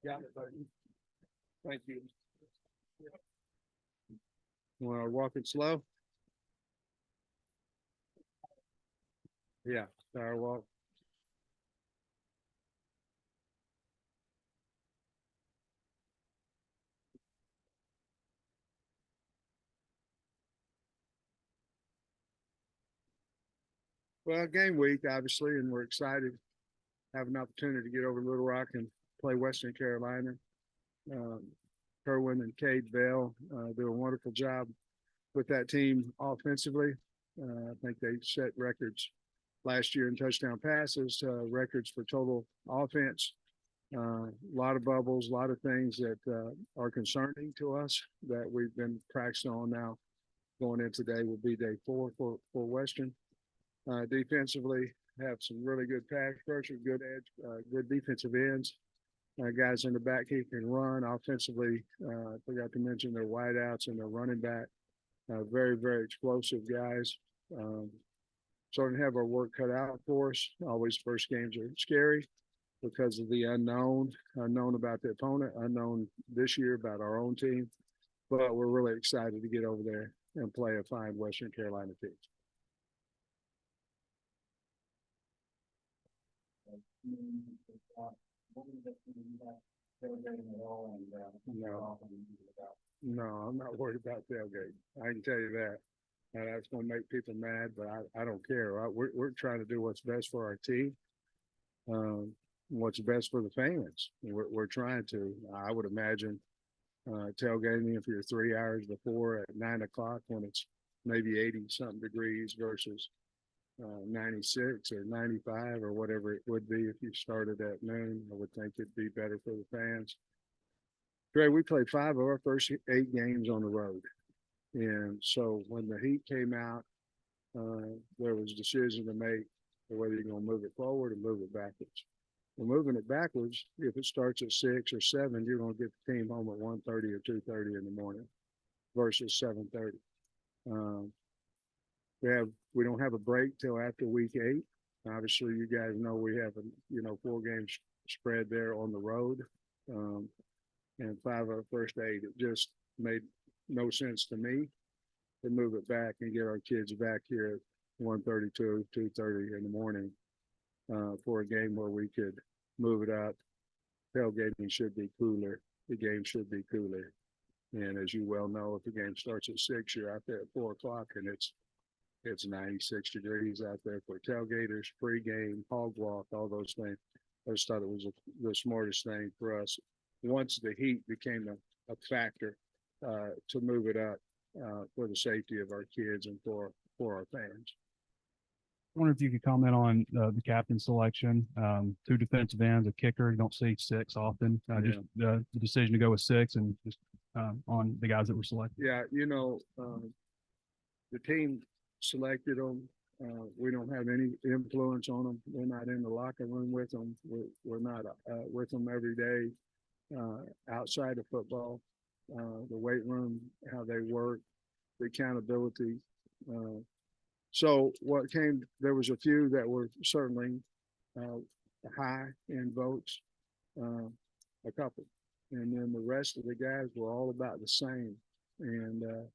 Yeah. Thank you. Want to walk it slow? Yeah, power walk. Well, game week, obviously, and we're excited to have an opportunity to get over to Little Rock and play Western Carolina. Um, Kerwin and Cade Bell do a wonderful job with that team offensively. I think they set records last year in touchdown passes, records for total offense. A lot of bubbles, a lot of things that are concerning to us that we've been practicing on now. Going in today will be day 4 for Western. Defensively, have some really good pass rushers, good edge, good defensive ends. Guys in the back who can run. Offensively, I forgot to mention their wideouts and their running back. Very, very explosive guys. Starting to have our work cut out for us. Always first games are scary because of the unknown about the opponent, unknown this year about our own team. But we're really excited to get over there and play a fine Western Carolina team. No, no, I'm not worried about tailgate. I can tell you that. That's going to make people mad, but I don't care. We're trying to do what's best for our team, what's best for the fans. We're trying to. I would imagine tailgating if you're 3 hours before at 9 o'clock when it's maybe 80 something degrees versus 96 or 95 or whatever it would be if you started at noon. I would think it'd be better for the fans. Trey, we played 5 of our first 8 games on the road. And so when the heat came out, there was a decision to make whether you're going to move it forward or move it backwards. Well, moving it backwards, if it starts at 6 or 7, you're going to get the team home at 1:30 or 2:30 in the morning versus 7:30. We don't have a break till after week 8. Obviously, you guys know we have a 4 games spread there on the road, and 5 of our first 8. It just made no sense to me to move it back and get our kids back here at 1:32, 2:30 in the morning for a game where we could move it up. Tailgating should be cooler. The game should be cooler. And as you well know, if the game starts at 6, you're out there at 4 o'clock and it's 96 degrees out there for tailgaters, pre-game, hog walk, all those things. I just thought it was the smartest thing for us. Once the heat became a factor to move it up for the safety of our kids and for our fans. I wonder if you could comment on the captain selection. 2 defensive ends, a kicker. You don't see 6 often. Just the decision to go with 6 and just on the guys that were selected. Yeah, the team selected them. We don't have any influence on them. We're not in the locker room with them. We're not with them every day outside of football. The weight room, how they work, the accountability. So there was a few that were certainly high in votes, a couple. And then the rest of the guys were all about the same. And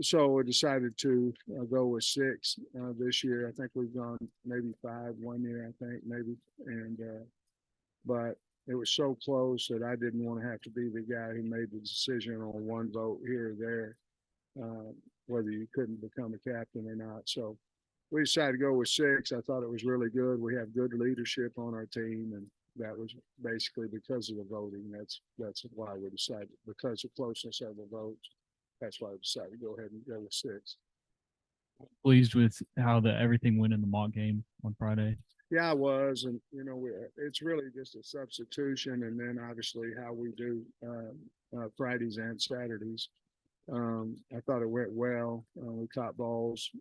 so we decided to go with 6 this year. I think we've gone maybe 5 one year, I think, maybe. And but it was so close that I didn't want to have to be the guy who made the decision on one vote here or there, whether you couldn't become a captain or not. So we decided to go with 6. I thought it was really good. We have good leadership on our team, and that was basically because of the voting. That's why we decided, because of closeness of the votes. That's why I decided to go ahead and go with 6. Pleased with how everything went in the mock game on Friday. Yeah, I was, and it's really just a substitution, and then obviously how we do Fridays and Saturdays. I thought it went well. We caught balls.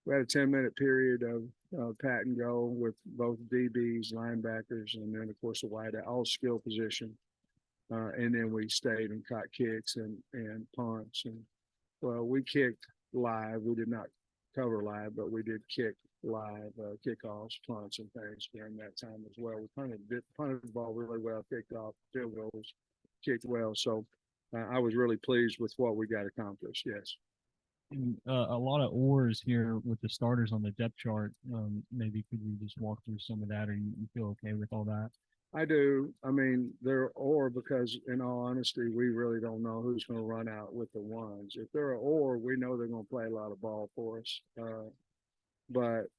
We had a 10-minute period of pat and go with both DBs, linebackers, and then of course a wide out, all skill position. And then we stayed and caught kicks and punts. And well, we kicked live. We did not cover live, but we did kick live kickoffs, punts, and things during that time as well. We punted the ball really well, kicked off, field goals, kicked well. So I was really pleased with what we got accomplished. Yes. And, a lot of oars here with the starters on the depth chart. Maybe could you just walk through some of that, or you feel okay with all that? I do. I mean, because in all honesty, we really don't know who's going to run out with the ones. If they're an or, we know they're going to play a lot of ball for us. But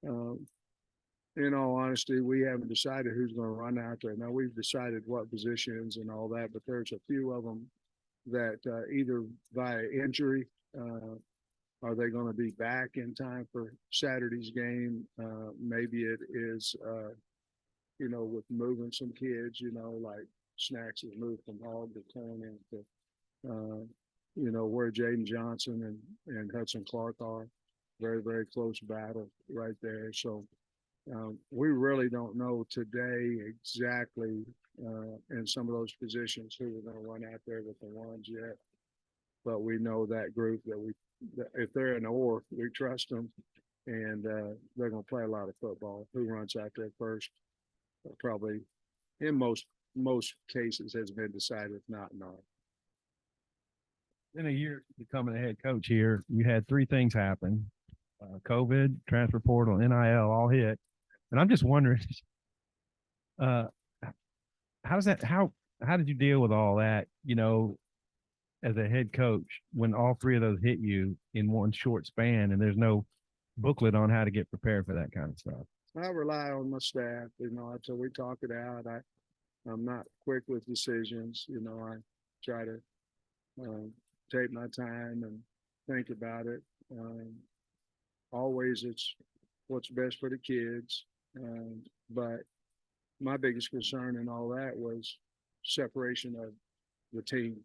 um, in all honesty, we haven't decided who's going to run out there. Now we've decided what positions and all that, but there's a few of them that either via injury, are they going to be back in time for Saturday's game? Maybe it is, with moving some kids, like Snacks has moved from Hog to Corner to, where Jaden Johnson and Hudson Clark are. Very, very close battle right there. So we really don't know today exactly in some of those positions who we're going to run out there with the ones yet. But we know that group that if they're an or, we trust them, and they're going to play a lot of football. Who runs out there first? Probably in most cases has been decided, if not. In a year becoming a head coach here, you had three things happen: COVID, transfer portal, NIL, all hit. And I'm just wondering, how did you deal with all that? As a head coach, when all three of those hit you in one short span, and there's no booklet on how to get prepared for that kind of stuff. I rely on my staff, until we talk it out. I'm not quick with decisions. I try to take my time and think about it. Always it's what's best for the kids. But my biggest concern in all that was separation of the team.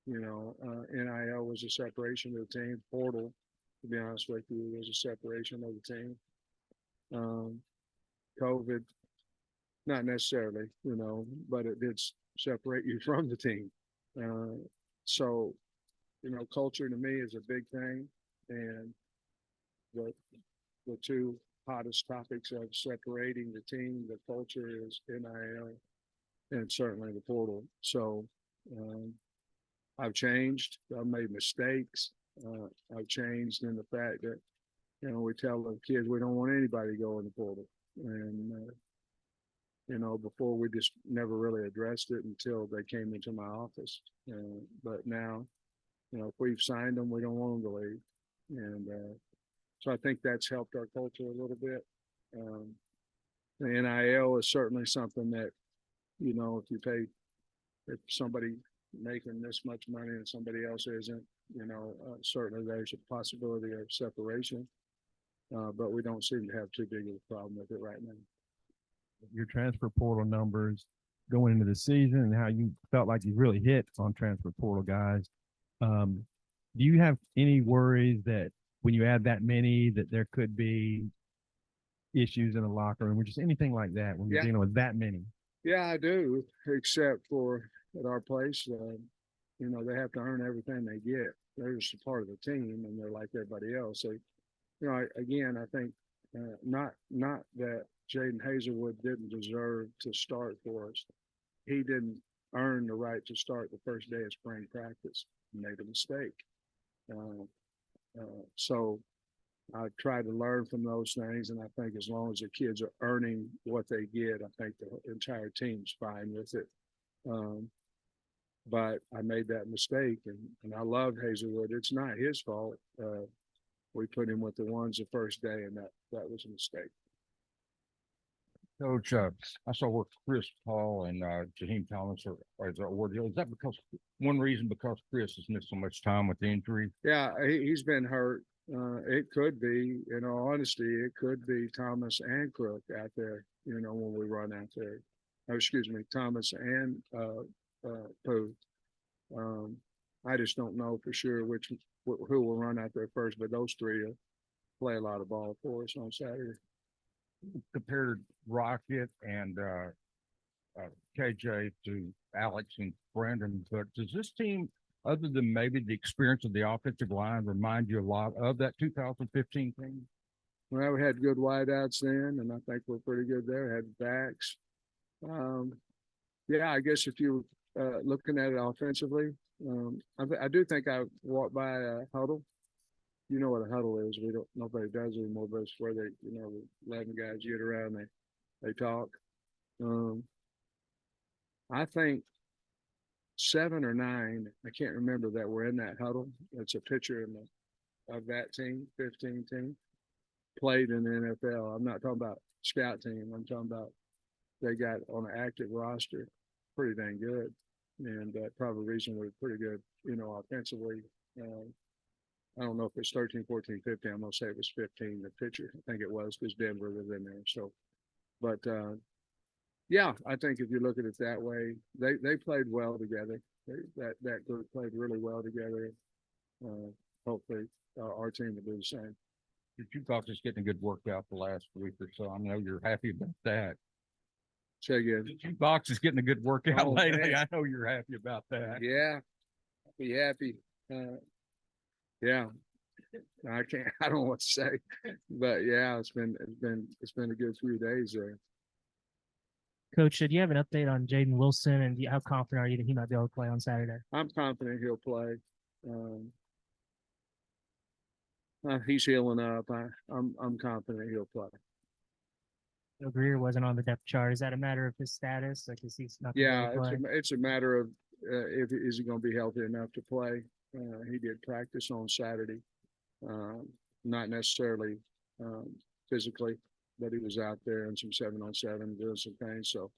NIL was a separation of the team. Portal, to be honest with you, was a separation of the team. COVID, not necessarily, but it did separate you from the team. So, culture to me is a big thing. And the two hottest topics of separating the team, the culture is NIL and certainly the portal. So I've changed. I've made mistakes. I've changed in the fact that, we tell the kids we don't want anybody to go in the portal. And, before we just never really addressed it until they came into my office. But now, if we've signed them, we don't want them to leave. And so I think that's helped our culture a little bit. The NIL is certainly something that, if somebody making this much money and somebody else isn't, certainly there's a possibility of separation. But we don't seem to have too big of a problem with it right now. Your transfer portal numbers going into the season and how you felt like you really hit on transfer portal guys. Do you have any worries that when you add that many, that there could be issues in the locker room or just anything like that when you're dealing with that many? Yeah, I do, except for at our place, they have to earn everything they get. They're just a part of the team, and they're like everybody else. So, I think not that Jaden Hazelwood didn't deserve to start for us. He didn't earn the right to start the first day of spring practice. He made a mistake. So I try to learn from those things, and I think as long as the kids are earning what they get, I think the entire team's fine with it. But I made that mistake, and I love Hazelwood. It's not his fault. We put him with the ones the first day, and that was a mistake. Coach, I saw where Chris Paul and Jaheim Thomas are as ordeal. Is that because Chris has missed so much time with the injury? Yeah, he's been hurt. It could be, in all honesty, it could be Thomas and Crook out there, when we run out there. Oh, excuse me, Thomas and Pooh. I just don't know for sure who will run out there first, but those three will play a lot of ball for us on Saturday. Compared Rocket and KJ to Alex and Brandon, but does this team, other than maybe the experience of the offensive line, remind you a lot of that 2015 team? Well, we had good wideouts then, and I think we're pretty good there. Had backs. Yeah, I guess if you looking at it offensively, I do think I walked by a huddle. You know what a huddle is. We don't. Nobody does anymore, but it's where they, 11 guys get around. They talk. Um, I think 7 or 9. I can't remember that were in that huddle. It's a picture of that team, 15 team, played in the NFL. I'm not talking about scout team. I'm talking about they got on an active roster, pretty dang good, and probably reasonably pretty good, offensively. I don't know if it's 13, 14, 15. I'm gonna say it was 15. The pitcher, I think it was, because Denver was in there. So, but yeah, I think if you look at it that way, they played well together. That group played really well together. Hopefully, our team will do the same. Your jukebox is getting a good workout the last week or so. I know you're happy about that. Say again. The jukebox is getting a good workout Oh, lately. man. I know you're happy about that. Yeah, be happy. Yeah, I can't. I don't know what to say, but yeah, it's been a good few days there. Coach, do you have an update on Jaden Wilson, and how confident are you that he might be able to play on Saturday? I'm confident he'll play. He's healing up. I'm confident he'll play. Greer wasn't on the depth chart. Is that a matter of his status? Like, is he not gonna be Yeah, able to play? it's a matter of if is he going to be healthy enough to play. He did practice on Saturday, not necessarily physically, but he was out there in some 7-on-7 doing some things. So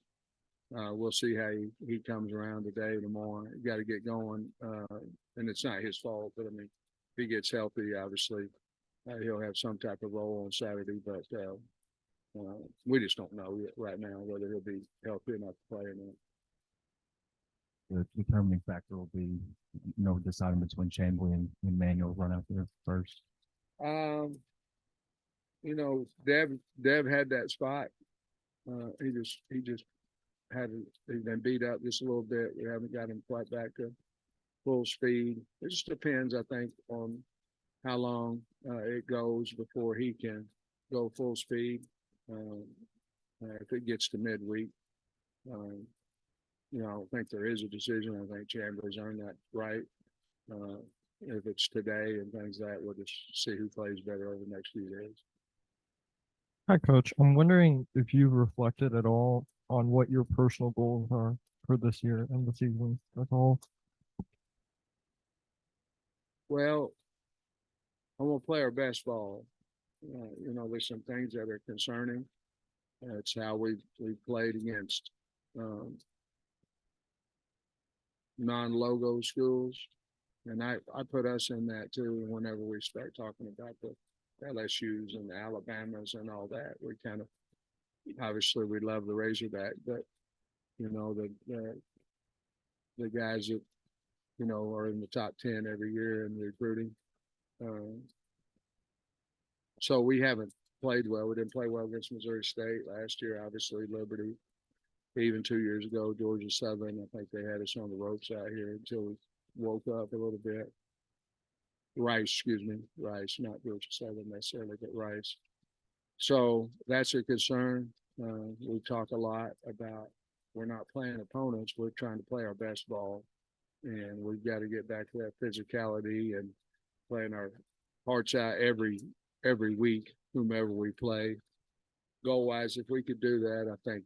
we'll see how he comes around today, tomorrow. You got to get going, and it's not his fault. But I mean, if he gets healthy, obviously he'll have some type of role on Saturday. But we just don't know yet right now whether he'll be healthy enough to play or not. The determining factor will be, deciding between Chambly and Manuel run out there first. Dev had that spot. He just he's been beat up just a little bit. We haven't got him quite back to full speed. It just depends, I think, on how long it goes before he can go full speed. If it gets to midweek, I don't think there is a decision. I think Chambly's earned that right. If it's today and things like that, we'll just see who plays better over the next few days. Hi, Coach. I'm wondering if you've reflected at all on what your personal goals are for this year and the season as a whole. Well, I want to play our best ball. There's some things that are concerning. It's how we played against non-logo schools, and I put us in that too. Whenever we start talking about the LSU's and the Alabamas and all that, we kind of obviously we love the Razorback, but the guys that are in the top 10 every year in recruiting. So we haven't played well. We didn't play well against Missouri State last year. Obviously, Liberty. Even 2 years ago, Georgia Southern. I think they had us on the ropes out here until we woke up a little bit. Rice, not Georgia Southern necessarily, but Rice. So that's a concern. We talk a lot about we're not playing opponents. We're trying to play our best ball, and we've got to get back to that physicality and playing our hearts out every week, whomever we play. Goal-wise, if we could do that, I think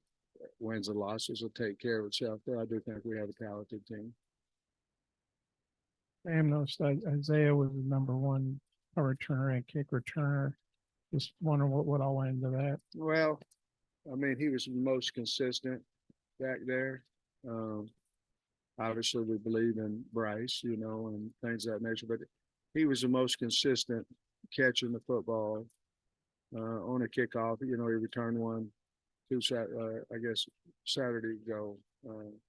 wins and losses will take care of itself. Though I do think we have a talented team. Sam noticed Isaiah was the #1 returner and kick returner. Just wondering what all went into that. Well, I mean, he was the most consistent back there. Obviously, we believe in Bryce, and things of that nature, but he was the most consistent catching the football on a kickoff. He returned one Saturday ago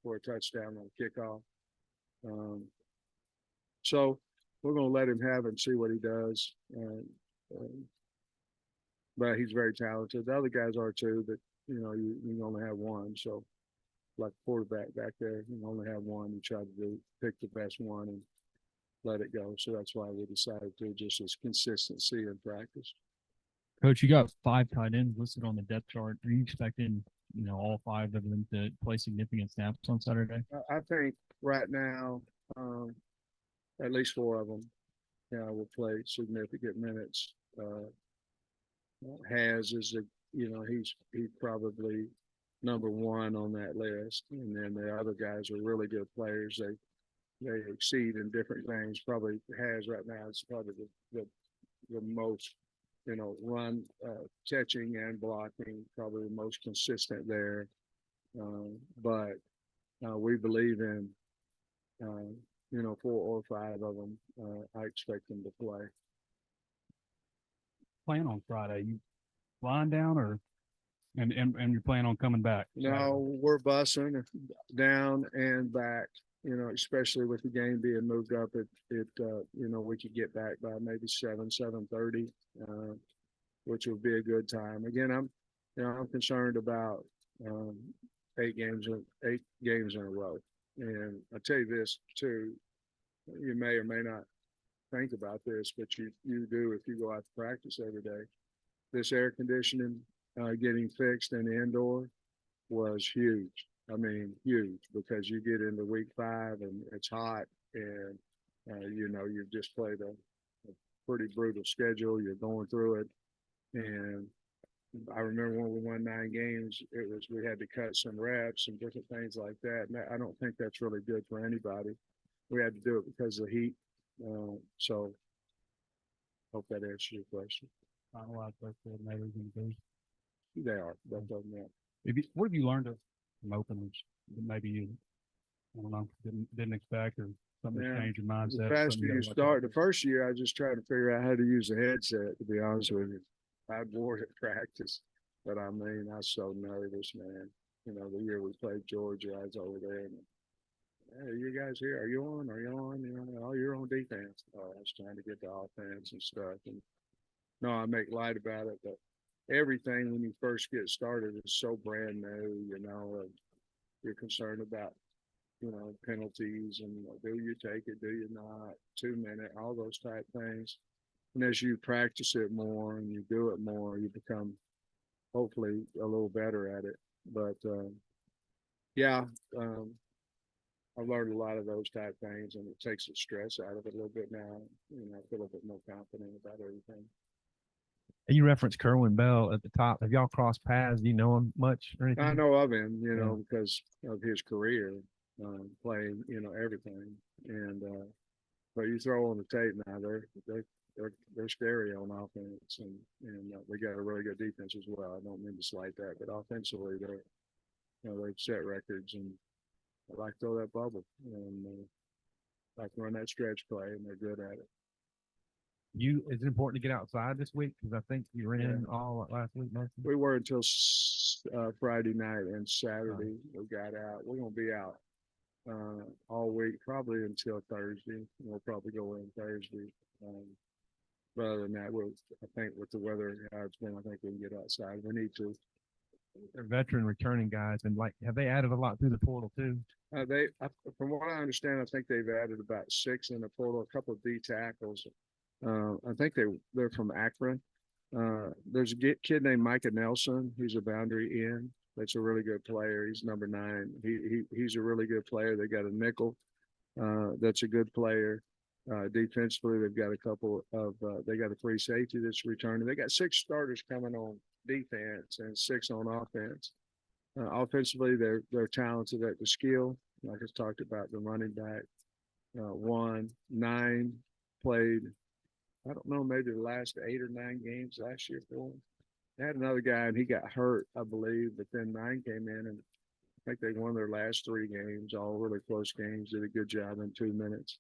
for a touchdown on kickoff. So we're going to let him have it and see what he does. But he's very talented. The other guys are too, but you only have one. So like quarterback back there, you only have one. You try to pick the best one and let it go. So that's why we decided to just as consistency in practice. Coach, you got 5 tight ends listed on the depth chart. Are you expecting, all 5 of them to play significant snaps on Saturday? I think right now, at least 4 of them, will play significant minutes. Is he's probably number 1 on that list, and then the other guys are really good players. They exceed in different things. Probably Has right now is probably the most, run, catching and blocking, probably the most consistent there. But we believe in, 4 or 5 of them. I expect them to play. Plan on Friday. You flying down and you're planning on coming back? No, we're busing down and back, especially with the game being moved up, we could get back by maybe 7:30, which would be a good time. Again, I'm concerned about, 8 games in a row. And I tell you this too, you may or may not think about this, but you do if you go out to practice every day. This air conditioning getting fixed in the indoor was huge. I mean, huge, because you get into week 5 and it's hot, and you've just played a pretty brutal schedule. You're going through it, and I remember when we won 9 games, we had to cut some reps and different things like that. And I don't think that's really good for anybody. We had to do it because of the heat. So hope that answers your question. Finalized both of them, maybe we can do. They are. Both of them, yeah. What have you learned from openers that maybe you, I don't know, didn't expect, or something to Yeah. change your mindset? The faster something you gotta watch start, out the first year, I just tried to figure out how to use the headset, to be honest with you. I wore it at practice, but I mean, I was so nervous, man. The year we played Georgia, I was over there, and hey, you guys here? Are you on? Are you on? Oh, you're on defense. Oh, I was trying to get the offense and stuff. And no, I make light about it, but everything when you first get started is so brand new, and you're concerned about, penalties and do you take it, do you not, 2-minute, all those type things. And as you practice it more and you do it more, you become hopefully a little better at it. But I've learned a lot of those type things, and it takes the stress out of it a little bit now. I feel a little bit more confident about everything. And you referenced Kerwin Bell at the top. Have y'all crossed paths? Do you know him much or anything? I know of him, because of his career, playing, everything. And but you throw on the tape now, they're scary on offense, and they got a really good defense as well. I don't mean to slight that, but offensively, they've set records, and I like to throw that bubble, and like to run that stretch play, and they're good at it. Is it important to get outside this week? Because I think you ran in all last week. We were until Friday night, and Saturday we got out. We're gonna be out all week, probably until Thursday. We'll probably go in Thursday. But other than that, I think with the weather how it's been, I think we can get outside. We need to. They're veteran returning guys, and have they added a lot through the portal too? From what I understand, I think they've added about 6 in the portal, a couple of D tackles. I think they're from Akron. There's a kid named Micah Nelson. He's a boundary end. That's a really good player. He's number 9. He's a really good player. They got a nickel. That's a good player. Defensively, they've got a couple of. They got a free safety that's returning. They got 6 starters coming on defense and 6 on offense. Offensively, they're talented at the skill. Like I talked about, the running back. 9 played. I don't know, maybe the last 8 or 9 games last year for them. They had another guy, and he got hurt, I believe, but then 9 came in, and I think they won their last 3 games, all really close games, did a good job in 2 minutes.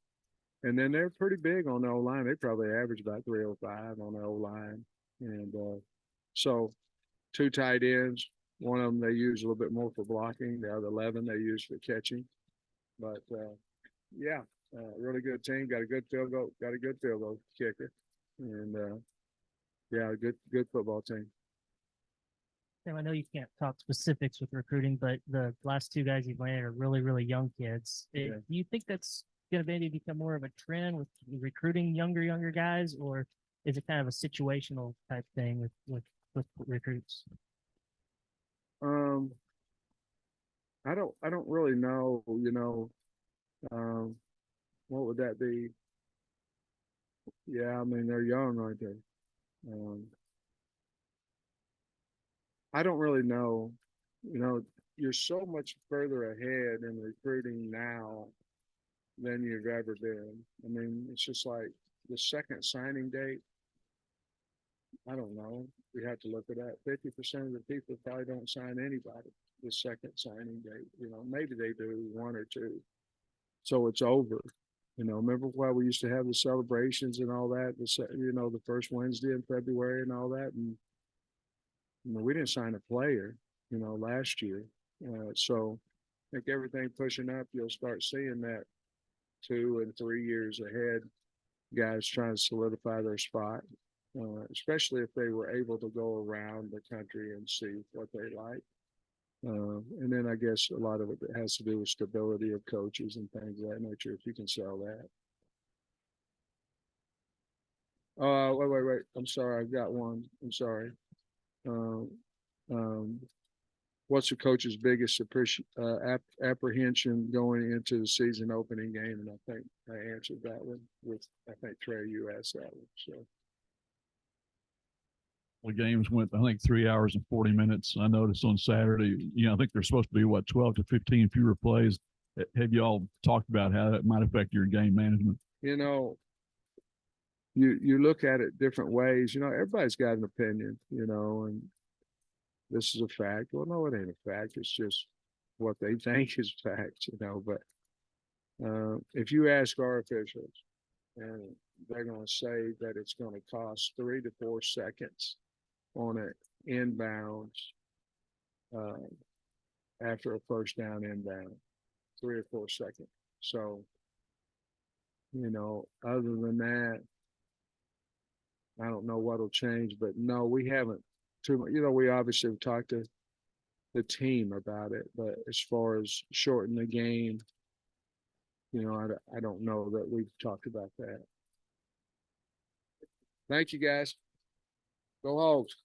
And then they're pretty big on the O-line. They probably average about 305 on the O-line. And so 2 tight ends. One of them they use a little bit more for blocking. The other 11 they use for catching. But, really good team. Got a good field goal kicker. And, good football team. Sam, I know you can't talk specifics with recruiting, but the last 2 guys you've landed are really, really young kids. Yeah. Do you think that's going to maybe become more of a trend with recruiting younger guys, or is it kind of a situational type thing with recruits? I don't really know, what would that be? Yeah, I mean, they're young, aren't they? I don't really know, you're so much further ahead in recruiting now than you've ever been. I mean, it's just like the second signing date. I don't know. We have to look at that. 50% of the people probably don't sign anybody the second signing date. Maybe they do one or two. So it's over. Remember why we used to have the celebrations and all that, the first Wednesday in February and all that. And, we didn't sign a player, last year. So I think everything pushing up, you'll start seeing that 2 and 3 years ahead, guys trying to solidify their spot, especially if they were able to go around the country and see what they like. And then I guess a lot of it has to do with stability of coaches and things of that nature, if you can sell that. Wait. I'm sorry. I've got one. I'm sorry. What's the coach's biggest apprehension going into the season opening game? And I think I answered that one I think Trey, you asked that one. So. The games went, I think, 3 hours and 40 minutes. I noticed on Saturday, I think there's supposed to be 12 to 15 fewer plays. Have you all talked about how that might affect your game management? You look at it different ways. Everybody's got an opinion, and this is a fact. Well, no, it ain't a fact. It's just what they think is fact, but if you ask our officials, and they're going to say that it's going to cost 3 to 4 seconds on an inbound after a first down inbound, 3 or 4 seconds. So, other than that, I don't know what'll change, but no, we haven't too much. We obviously have talked to the team about it, but as far as shorten the game, I don't know that we've talked about that. Thank you, guys. Go Hogs.